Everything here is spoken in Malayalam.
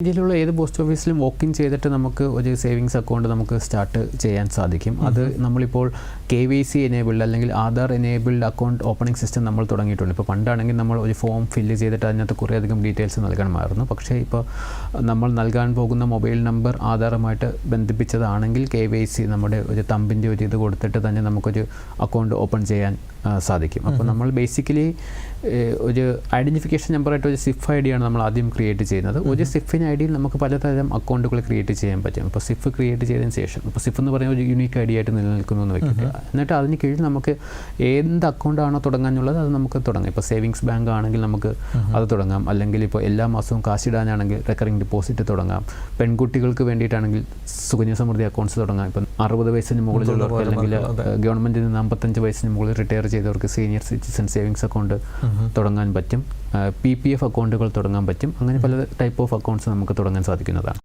ഇന്ത്യയിലുള്ള ഏത് പോസ്റ്റ് ഓഫീസിലും വോക്ക് ഇൻ ചെയ്തിട്ട് നമുക്ക് ഒരു സേവിങ്സ് അക്കൗണ്ട് നമുക്ക് സ്റ്റാർട്ട് ചെയ്യാൻ സാധിക്കും. അത് നമ്മളിപ്പോൾ KYC എനേബിൾഡ് അല്ലെങ്കിൽ Aadhaar enabled account opening system നമ്മൾ തുടങ്ങിയിട്ടുണ്ട്. ഇപ്പോൾ പണ്ടാണെങ്കിൽ നമ്മൾ ഒരു ഫോം ഫില്ല് ചെയ്തിട്ട് അതിനകത്ത് കുറേയധികം ഡീറ്റെയിൽസ് നൽകണമായിരുന്നു. പക്ഷേ ഇപ്പോൾ നമ്മൾ നൽകാൻ പോകുന്ന മൊബൈൽ നമ്പർ ആധാറുമായിട്ട് ബന്ധിപ്പിച്ചതാണെങ്കിൽ KYC നമ്മുടെ ഒരു തമ്പിൻ്റെ ഒരു ഇത് കൊടുത്തിട്ട് തന്നെ നമുക്കൊരു അക്കൗണ്ട് ഓപ്പൺ ചെയ്യാൻ സാധിക്കും. അപ്പോൾ നമ്മൾ ബേസിക്കലി ഒരു ഐഡൻറ്റിഫിക്കേഷൻ നമ്പറായിട്ട് ഒരു SIF ID ആണ് നമ്മൾ ആദ്യം ക്രിയേറ്റ് ചെയ്യുന്നത്. ഒരു SIF ഐഡിയിൽ നമുക്ക് പലതരം അക്കൗണ്ടുകൾ ക്രിയേറ്റ് ചെയ്യാൻ പറ്റും. ഇപ്പോൾ SIF ക്രിയേറ്റ് ചെയ്തതിന് ശേഷം ഇപ്പോൾ SIF എന്ന് പറയുന്ന ഒരു യൂണീക്ക് ID ആയിട്ട് നിലനിൽക്കുന്നു എന്ന് വെക്കട്ടെ. എന്നിട്ട് അതിന് കീഴിൽ നമുക്ക് എന്ത് അക്കൗണ്ടാണോ തുടങ്ങാനുള്ളത് അത് നമുക്ക് തുടങ്ങാം. ഇപ്പോൾ സേവിങ്സ് ബാങ്ക് ആണെങ്കിൽ നമുക്ക് അത് തുടങ്ങാം. അല്ലെങ്കിൽ ഇപ്പോൾ എല്ലാ മാസവും കാശിടാനാണെങ്കിൽ റെക്കറിംഗ് ഡിപ്പോസിറ്റ് തുടങ്ങാം. പെൺകുട്ടികൾക്ക് വേണ്ടിയിട്ടാണെങ്കിൽ സുകന്യ സമൃദ്ധി അക്കൗണ്ട്സ് തുടങ്ങാം. ഇപ്പം 60 വയസ്സിന് മുകളിലുള്ളവർക്ക് അല്ലെങ്കിൽ ഗവൺമെൻറ്റിൽ നിന്ന് 55 വയസ്സിന് മുകളിൽ റിട്ടയർ ചെയ്തവർക്ക് സീനിയർ സിറ്റിസൺ സേവിങ്സ് അക്കൗണ്ട് തുടങ്ങാൻ പറ്റും. PPF അക്കൗണ്ടുകൾ തുടങ്ങാൻ പറ്റും. അങ്ങനെ പല ടൈപ്പ് ഓഫ് അക്കൗണ്ട്സ് നമുക്ക് തുടങ്ങാൻ സാധിക്കുന്നതാണ്.